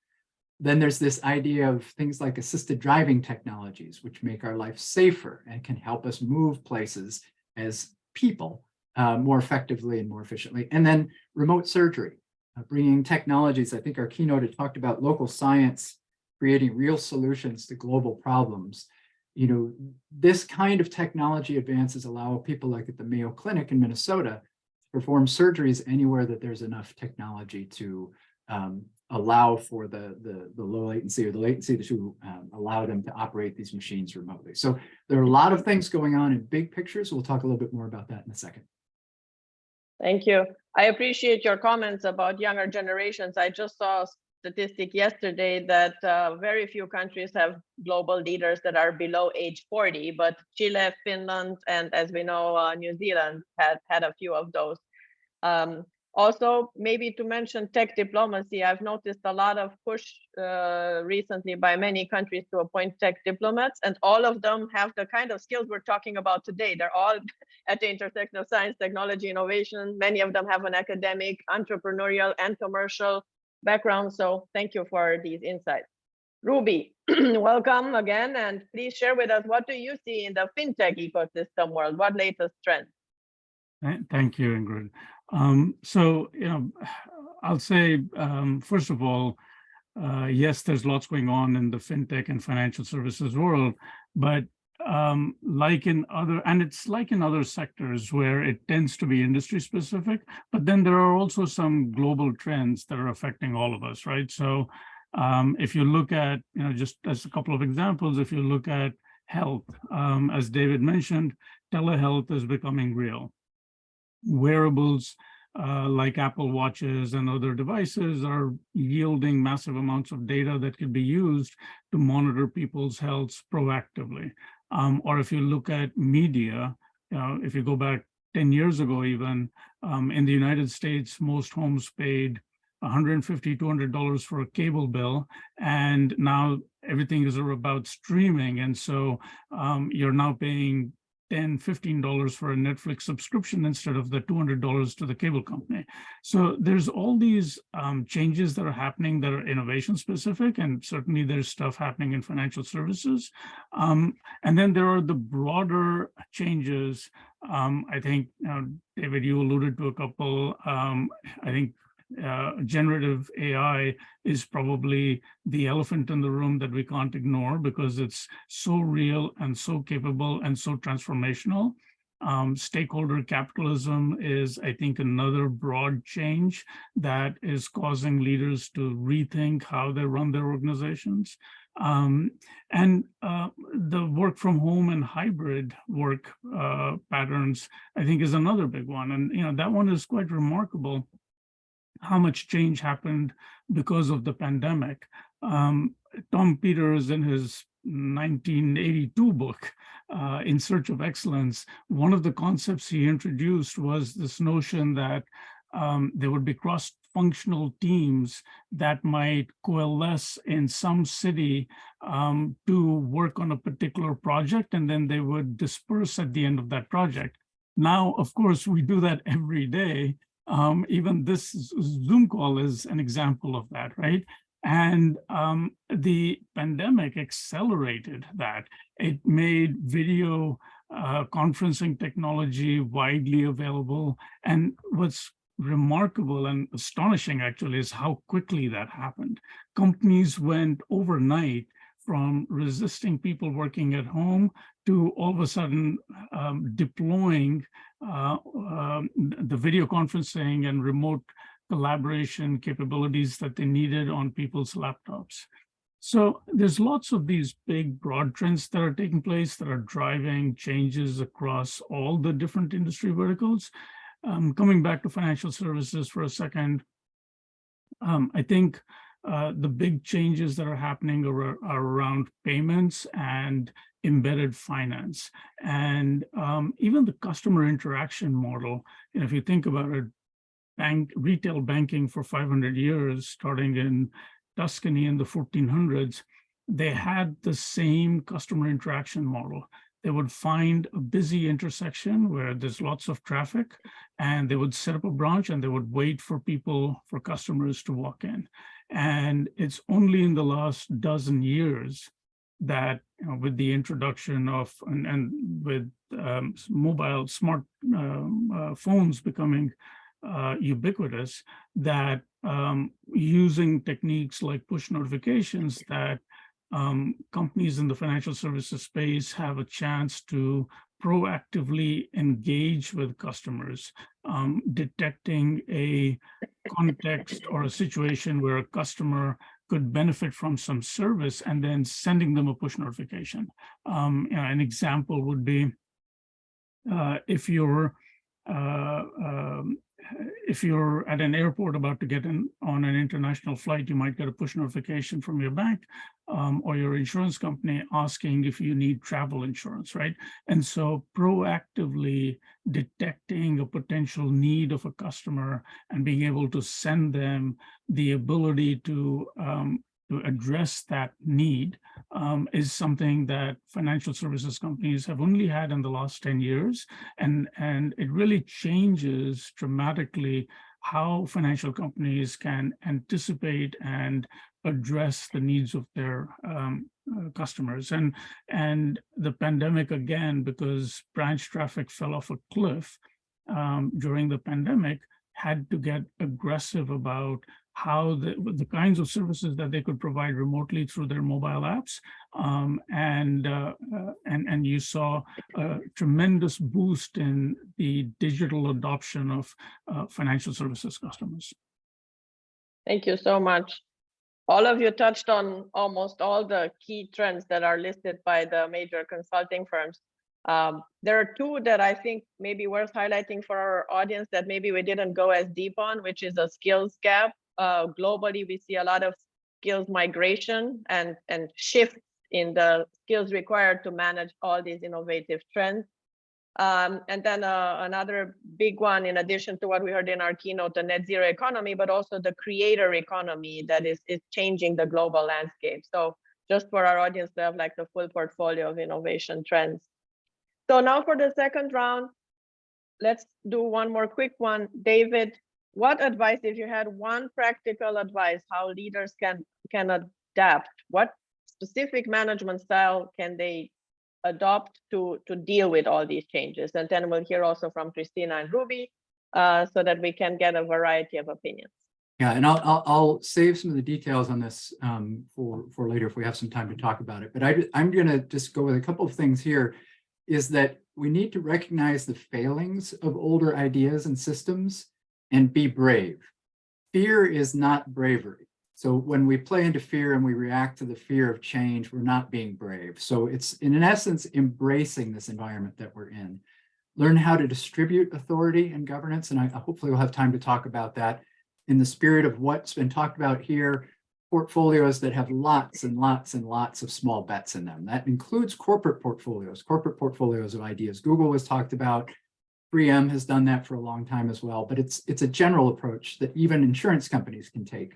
Then there's this idea of things like assisted driving technologies, which make our life safer and can help us move places as people more effectively and more efficiently. And then remote surgery, bringing technologies. I think our keynote had talked about local science, creating real solutions to global problems. You know, this kind of technology advances allow people like at the Mayo Clinic in Minnesota to perform surgeries anywhere that there's enough technology to allow for the low latency or the latency to allow them to operate these machines remotely. So there are a lot of things going on in big pictures. We'll talk a little bit more about that in a second. Thank you. I appreciate your comments about younger generations. I just saw a statistic yesterday that very few countries have global leaders that are below age 40, but Chile, Finland, and as we know, New Zealand had a few of those. Also, maybe to mention tech diplomacy, I've noticed a lot of push recently by many countries to appoint tech diplomats, and all of them have the kind of skills we're talking about today. They're all at the intersection of science, technology, innovation. Many of them have an academic, entrepreneurial, and commercial background. So thank you for these insights. Ruby, welcome again, and please share with us, what do you see in the fintech ecosystem world? What latest trends? Thank you, Ingrid. So, I'll say, first of all, yes, there's lots going on in the fintech and financial services world, but like in other sectors where it tends to be industry specific, but then there are also some global trends that are affecting all of us, right? So if you look at, just as a couple of examples, if you look at health, as David mentioned, telehealth is becoming real. Wearables like Apple Watches and other devices are yielding massive amounts of data that could be used to monitor people's health proactively. Or if you look at media, if you go back 10 years ago even, in the United States, most homes paid $150, $200 for a cable bill, and now everything is about streaming. And so you're now paying $10, $15 for a Netflix subscription instead of the $200 to the cable company. So there's all these changes that are happening that are innovation specific, and certainly there's stuff happening in financial services. And then there are the broader changes. I think, David, you alluded to a couple. I think generative AI is probably the elephant in the room that we can't ignore because it's so real and so capable and so transformational. Stakeholder capitalism is, I think, another broad change that is causing leaders to rethink how they run their organizations. And the work from home and hybrid work patterns, I think, is another big one. And that one is quite remarkable, how much change happened because of the pandemic. Tom Peters, in his 1982 book, In Search of Excellence, one of the concepts he introduced was this notion that there would be cross-functional teams that might coalesce in some city to work on a particular project, and then they would disperse at the end of that project. Now, of course, we do that every day. Even this Zoom call is an example of that, right? And the pandemic accelerated that. It made video conferencing technology widely available. And what's remarkable and astonishing, actually, is how quickly that happened. Companies went overnight from resisting people working at home to all of a sudden deploying the video conferencing and remote collaboration capabilities that they needed on people's laptops. So there's lots of these big, broad trends that are taking place that are driving changes across all the different industry verticals. Coming back to financial services for a second, I think the big changes that are happening are around payments and embedded finance. And even the customer interaction model, if you think about it, retail banking for 500 years, starting in Tuscany in the 1400s, they had the same customer interaction model. They would find a busy intersection where there's lots of traffic, and they would set up a branch and they would wait for customers to walk in. And it's only in the last dozen years that, with the introduction of, and with mobile smart phones becoming ubiquitous, that using techniques like push notifications, that companies in the financial services space have a chance to proactively engage with customers, detecting a context or a situation where a customer could benefit from some service and then sending them a push notification. An example would be if you're at an airport about to get on an international flight, you might get a push notification from your bank or your insurance company asking if you need travel insurance, right? And so proactively detecting a potential need of a customer and being able to send them the ability to address that need is something that financial services companies have only had in the last 10 years. And it really changes dramatically how financial companies can anticipate and address the needs of their customers. And the pandemic, again, because branch traffic fell off a cliff during the pandemic, had to get aggressive about how the kinds of services that they could provide remotely through their mobile apps, and you saw a tremendous boost in the digital adoption of financial services customers. Thank you so much. All of you touched on almost all the key trends that are listed by the major consulting firms. There are two that I think may be worth highlighting for our audience that maybe we didn't go as deep on, which is a skills gap. Globally, we see a lot of skills migration and shift in the skills required to manage all these innovative trends. And then another big one, in addition to what we heard in our keynote, the net zero economy, but also the creator economy that is changing the global landscape. So just for our audience to have like the full portfolio of innovation trends. So now for the second round, let's do one more quick one. David, what advice, if you had one practical advice, how leaders can adapt, what specific management style can they adopt to deal with all these changes? And then we'll hear also from Christina and Ruby so that we can get a variety of opinions. Yeah, and I'll save some of the details on this for later if we have some time to talk about it. But I'm going to just go with a couple of things here, is that we need to recognize the failings of older ideas and systems and be brave. Fear is not bravery. So when we play into fear and we react to the fear of change, we're not being brave. So it's in essence embracing this environment that we're in. Learn how to distribute authority and governance, and I hopefully we'll have time to talk about that in the spirit of what's been talked about here. Portfolios that have lots and lots and lots of small bets in them. That includes corporate portfolios of ideas. Google was talked about. 3M has done that for a long time as well, but it's a general approach that even insurance companies can take.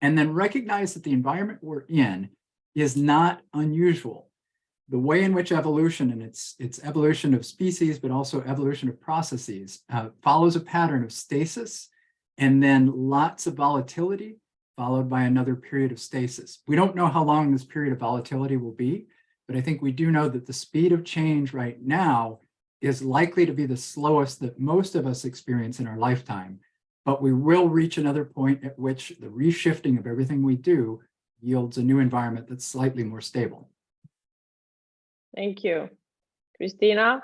And then recognize that the environment we're in is not unusual. The way in which evolution, and it's evolution of species, but also evolution of processes, follows a pattern of stasis and then lots of volatility, followed by another period of stasis. We don't know how long this period of volatility will be, but I think we do know that the speed of change right now is likely to be the slowest that most of us experience in our lifetime. But we will reach another point at which the reshifting of everything we do yields a new environment that's slightly more stable. Thank you. Christina?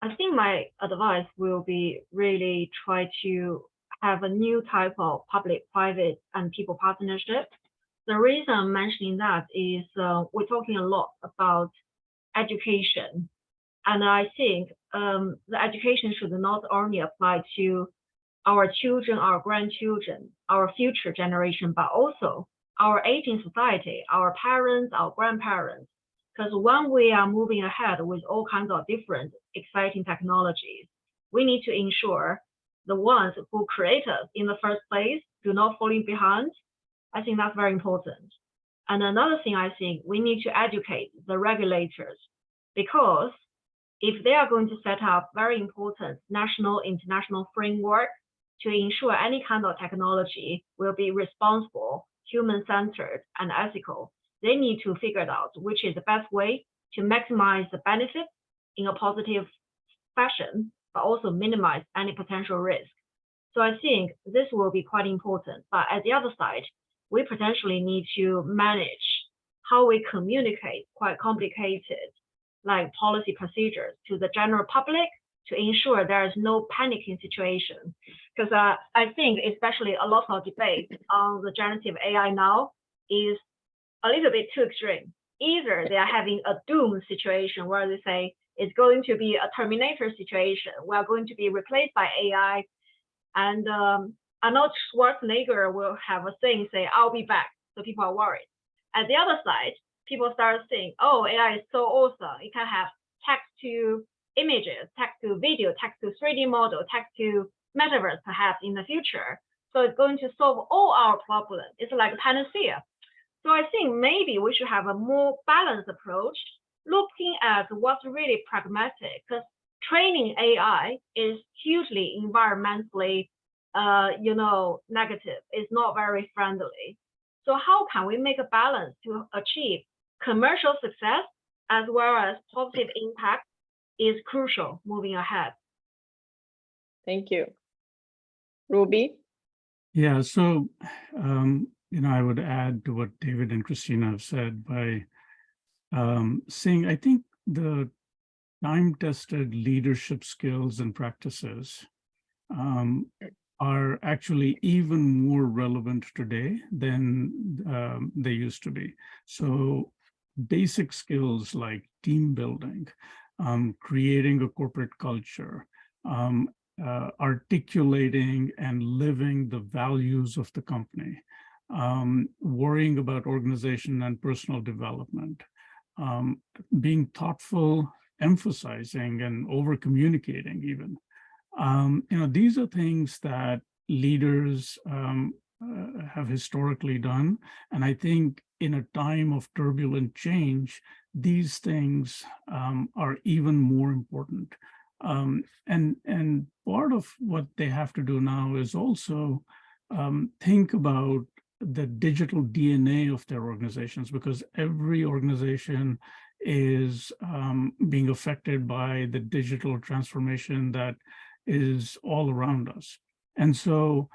I think my advice will be really try to have a new type of public, private, and people partnership. The reason I'm mentioning that is we're talking a lot about education. And I think the education should not only apply to our children, our grandchildren, our future generation, but also our aging society, our parents, our grandparents. Because when we are moving ahead with all kinds of different exciting technologies, we need to ensure the ones who create us in the first place do not fall behind. I think that's very important. And another thing, I think we need to educate the regulators, because if they are going to set up very important national, international framework to ensure any kind of technology will be responsible, human-centered, and ethical, they need to figure it out which is the best way to maximize the benefit in a positive fashion, but also minimize any potential risk. So I think this will be quite important. But at the other side, we potentially need to manage how we communicate quite complicated, like policy procedures to the general public to ensure there is no panicking situation. Because I think especially a lot of debate on the generative AI now is a little bit too extreme. Either they are having a doom situation where they say it's going to be a Terminator situation, we are going to be replaced by AI, and Arnold Schwarzenegger will have a thing say, I'll be back, so people are worried. At the other side, people start saying, oh, AI is so awesome, it can have text to images, text to video, text to 3D model, text to metaverse perhaps in the future. So it's going to solve all our problems. It's like a panacea. So I think maybe we should have a more balanced approach, looking at what's really pragmatic, because training AI is hugely environmentally, negative. It's not very friendly. So how can we make a balance to achieve commercial success as well as positive impact is crucial moving ahead. Thank you. Ruby? Yeah, so, I would add to what David and Christina have said by saying, I think the time-tested leadership skills and practices are actually even more relevant today than they used to be. So basic skills like team building, creating a corporate culture, articulating and living the values of the company, worrying about organization and personal development, being thoughtful, emphasizing and over communicating even. These are things that leaders have historically done. And I think in a time of turbulent change, these things are even more important. And part of what they have to do now is also think about the digital DNA of their organizations, because every organization is being affected by the digital transformation that is all around us. And so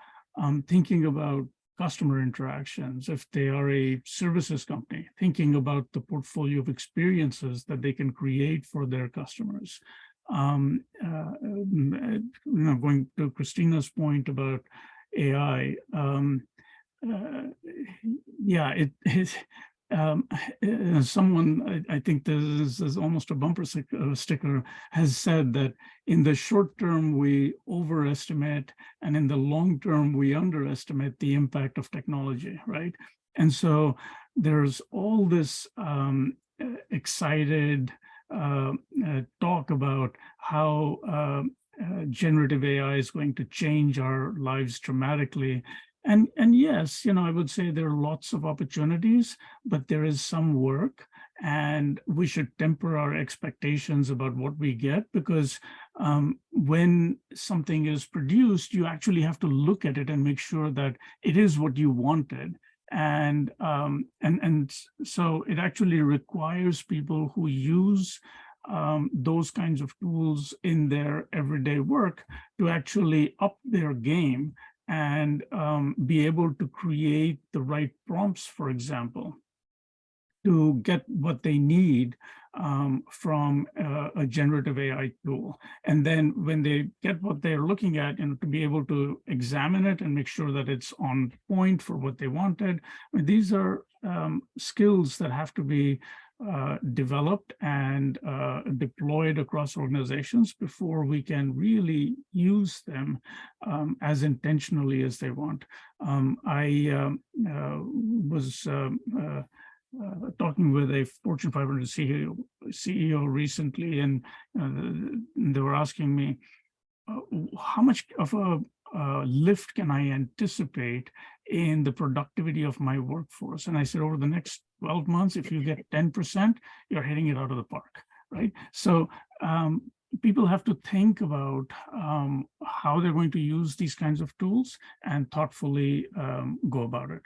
thinking about customer interactions, if they are a services company, thinking about the portfolio of experiences that they can create for their customers. Going to Christina's point about AI, someone, I think this is almost a bumper sticker, has said that in the short term, we overestimate, and in the long term, we underestimate the impact of technology, right? And so there's all this excited talk about how generative AI is going to change our lives dramatically. And yes, I would say there are lots of opportunities, but there is some work, and we should temper our expectations about what we get, because when something is produced, you actually have to look at it and make sure that it is what you wanted. And so it actually requires people who use those kinds of tools in their everyday work to actually up their game and be able to create the right prompts, for example, to get what they need from a generative AI tool. And then when they get what they're looking at, and to be able to examine it and make sure that it's on point for what they wanted. I mean, these are skills that have to be developed and deployed across organizations before we can really use them as intentionally as they want. I was talking with a Fortune 500 CEO recently, and they were asking me, how much of a lift can I anticipate in the productivity of my workforce? And I said, over the next 12 months, if you get 10%, you're hitting it out of the park, right? So people have to think about how they're going to use these kinds of tools and thoughtfully go about it.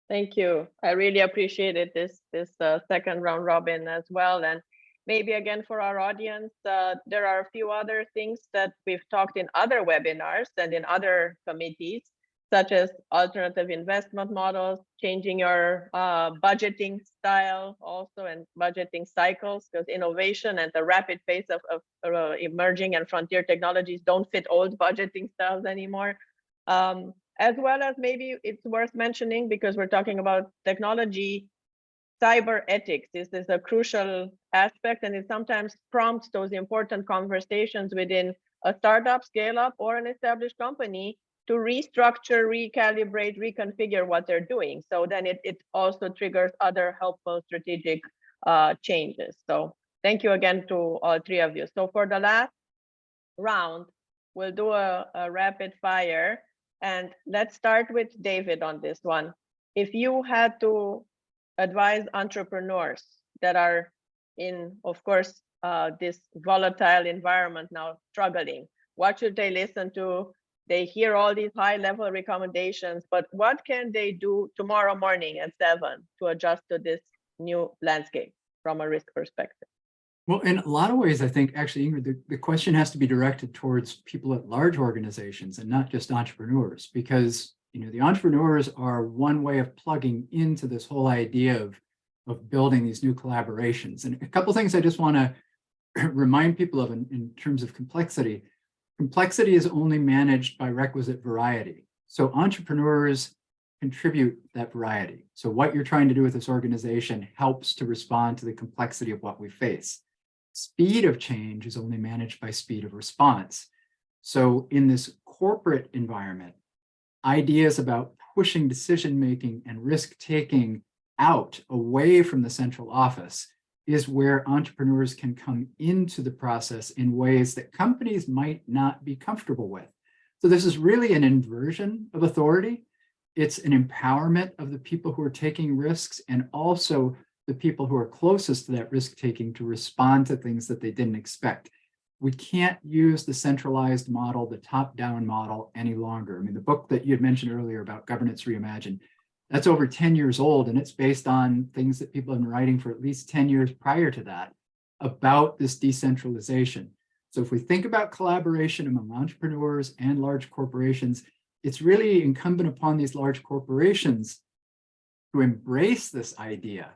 Thank you. I really appreciated this second round robin as well. And maybe again for our audience, there are a few other things that we've talked in other webinars and in other committees, such as alternative investment models, changing your budgeting style also, and budgeting cycles, because innovation and the rapid pace of emerging and frontier technologies don't fit old budgeting styles anymore. As well as, maybe it's worth mentioning, because we're talking about technology, cyber ethics. This is a crucial aspect, and it sometimes prompts those important conversations within a startup, scale up, or an established company to restructure, recalibrate, reconfigure what they're doing. So then it also triggers other helpful strategic changes. So thank you again to all three of you. So for the last round, we'll do a rapid fire. And let's start with David on this one. If you had to advise entrepreneurs that are in, of course, this volatile environment now, struggling, what should they listen to? They hear all these high-level recommendations, but what can they do tomorrow morning at 7 to adjust to this new landscape from a risk perspective? Well, in a lot of ways, I think actually, Ingrid, the question has to be directed towards people at large organizations and not just entrepreneurs, because the entrepreneurs are one way of plugging into this whole idea of building these new collaborations. And a couple of things I just want to remind people of in terms of complexity. Complexity is only managed by requisite variety. So entrepreneurs contribute that variety. So what you're trying to do with this organization helps to respond to the complexity of what we face. Speed of change is only managed by speed of response. So in this corporate environment, ideas about pushing decision-making and risk-taking out away from the central office is where entrepreneurs can come into the process in ways that companies might not be comfortable with. So this is really an inversion of authority. It's an empowerment of the people who are taking risks and also the people who are closest to that risk-taking to respond to things that they didn't expect. We can't use the centralized model, the top-down model any longer. I mean, the book that you had mentioned earlier about Governance Reimagined, that's over 10 years old, and it's based on things that people have been writing for at least 10 years prior to that about this decentralization. So if we think about collaboration among entrepreneurs and large corporations, it's really incumbent upon these large corporations to embrace this idea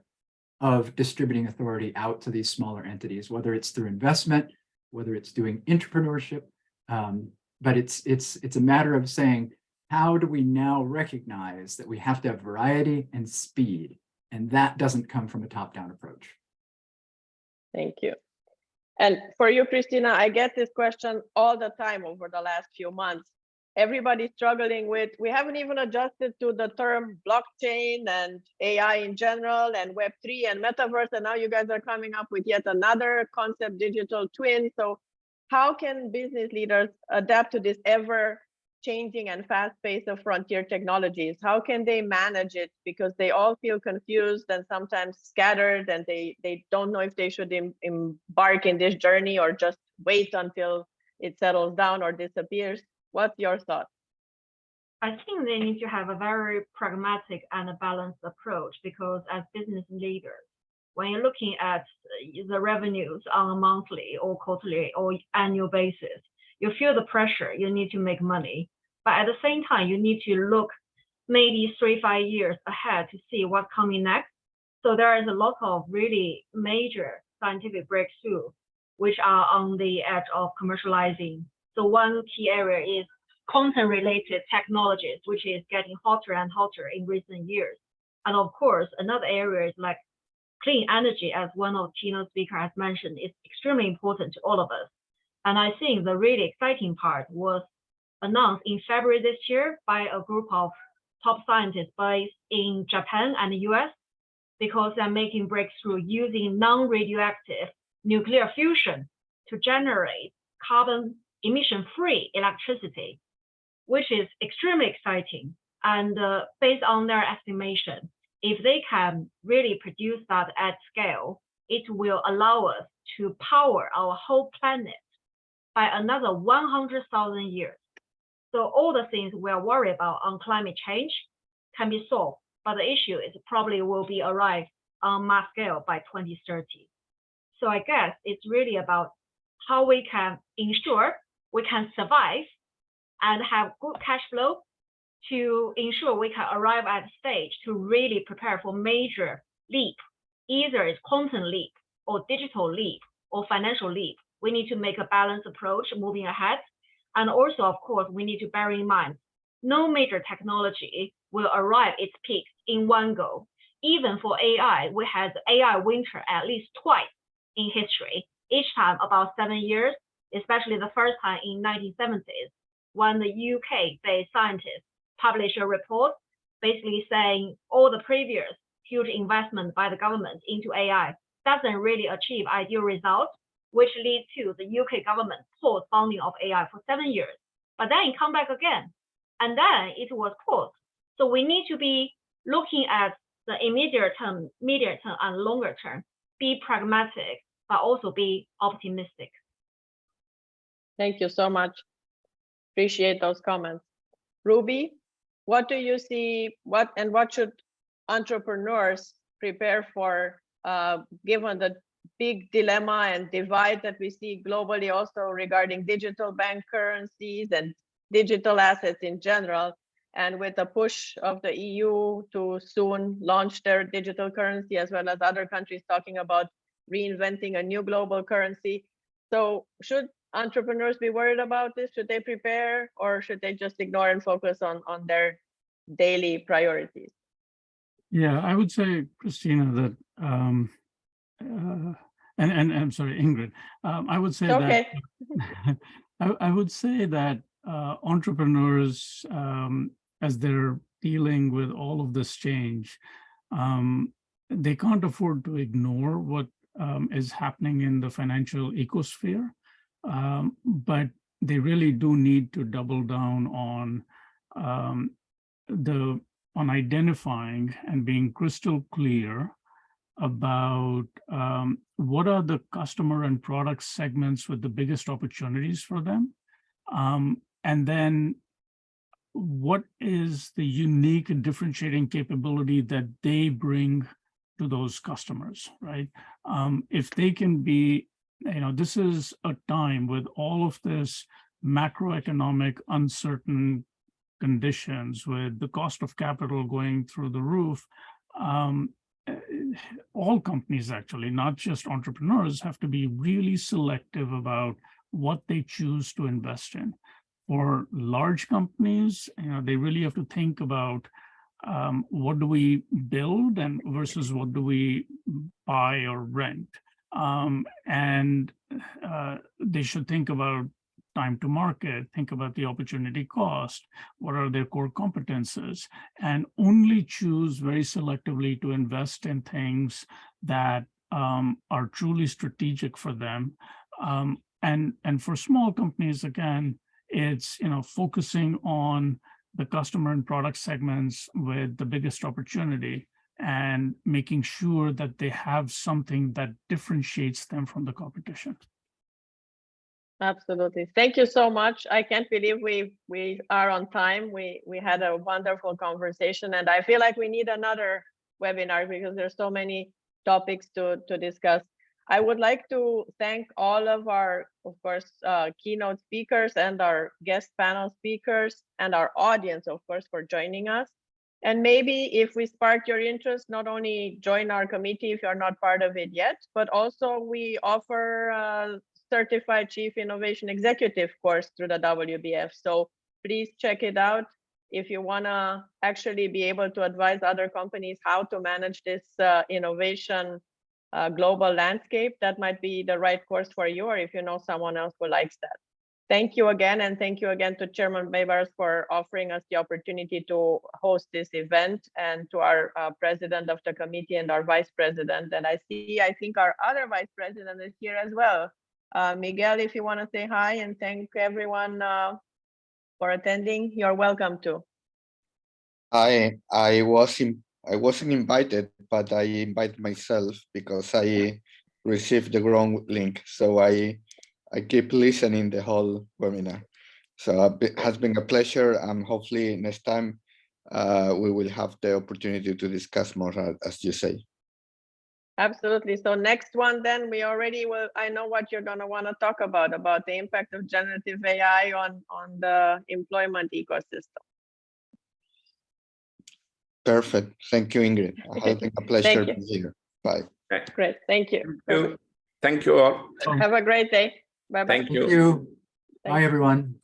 of distributing authority out to these smaller entities, whether it's through investment, whether it's doing entrepreneurship, but it's a matter of saying, how do we now recognize that we have to have variety and speed? And that doesn't come from a top-down approach. Thank you. And for you, Christina, I get this question all the time over the last few months. Everybody's struggling with, we haven't even adjusted to the term blockchain and AI in general and Web3 and metaverse. And now you guys are coming up with yet another concept, digital twin. So how can business leaders adapt to this ever changing and fast pace of frontier technologies? How can they manage it? Because they all feel confused and sometimes scattered, and they don't know if they should embark in this journey or just wait until it settles down or disappears. What's your thought? I think they need to have a very pragmatic and a balanced approach, because as business leaders, when you're looking at the revenues on a monthly or quarterly or annual basis, you feel the pressure, you need to make money. But at the same time, you need to look maybe 3-5 years ahead to see what's coming next. So there is a lot of really major scientific breakthroughs which are on the edge of commercializing. So one key area is content-related technologies, which is getting hotter and hotter in recent years. And of course, another area is like clean energy, as one of the keynote speakers has mentioned, is extremely important to all of us. And I think the really exciting part was announced in February this year by a group of top scientists based in Japan and the US, because they're making breakthrough using non-radioactive nuclear fusion to generate carbon emission-free electricity, which is extremely exciting. And based on their estimation, if they can really produce that at scale, it will allow us to power our whole planet by another 100,000 years. So all the things we are worried about on climate change can be solved, but the issue is probably will be arrived on mass scale by 2030. So I guess it's really about how we can ensure we can survive and have good cash flow to ensure we can arrive at a stage to really prepare for major leap. Either it's quantum leap or digital leap or financial leap. We need to make a balanced approach moving ahead. And also, of course, we need to bear in mind, no major technology will arrive its peak in one go. Even for AI, we had AI winter at least twice in history, each time about 7 years, especially the first time in 1970s, when the UK-based scientists published a report basically saying all the previous huge investment by the government into AI doesn't really achieve ideal results, which lead to the UK government pause funding of AI for 7 years. But then it come back again, and then it was paused. So we need to be looking at the immediate term, medium term, and longer term, be pragmatic, but also be optimistic. Thank you so much. Appreciate those comments. Ruby, what do you see, what should entrepreneurs prepare for, given the big dilemma and divide that we see globally also regarding digital bank currencies and digital assets in general. And with the push of the EU to soon launch their digital currency, as well as other countries talking about reinventing a new global currency. So should entrepreneurs be worried about this? Should they prepare, or should they just ignore and focus on their daily priorities? Yeah, I would say, Christina, that and I'm sorry, Ingrid. I would say Okay. that I would say that entrepreneurs, as they're dealing with all of this change, they can't afford to ignore what is happening in the financial ecosphere, but they really do need to double down on identifying and being crystal clear about what are the customer and product segments with the biggest opportunities for them, and then what is the unique and differentiating capability that they bring to those customers, right? If they can be, this is a time with all of this macroeconomic uncertain conditions, with the cost of capital going through the roof. All companies, actually, not just entrepreneurs, have to be really selective about what they choose to invest in. For large companies, they really have to think about what do we build and versus what do we buy or rent. And they should think about time to market, think about the opportunity cost, what are their core competences, and only choose very selectively to invest in things that are truly strategic for them. And for small companies, again, it's focusing on the customer and product segments with the biggest opportunity and making sure that they have something that differentiates them from the competition. Absolutely. Thank you so much. I can't believe we are on time. We had a wonderful conversation, and I feel like we need another webinar because there's so many topics to discuss. I would like to thank all of our, of course, keynote speakers and our guest panel speakers and our audience, of course, for joining us. And maybe if we sparked your interest, not only join our committee if you're not part of it yet, but also we offer Certified Chief Innovation Executive course through the WBAF. So please check it out if you want to actually be able to advise other companies how to manage this innovation global landscape. That might be the right course for you, or if you know someone else who likes that. Thank you again, and thank you again to Chairman Bebars for offering us the opportunity to host this event, and to our president of the committee and our vice president. And I think our other vice president is here as well. Miguel, if you want to say hi and thank everyone for attending, you're welcome to. I wasn't invited, but I invited myself because I received the wrong link. So I keep listening the whole webinar. So it has been a pleasure, and hopefully next time we will have the opportunity to discuss more, as you say. Absolutely. So next one, then we already will. I know what you're going to want to talk about the impact of generative AI on the employment ecosystem. Perfect. Thank you, Ingrid. It has been a pleasure being here. Bye. Great. Thank you. Thank you all. Have a great day. Bye bye. Thank you. Thank you. Bye, everyone.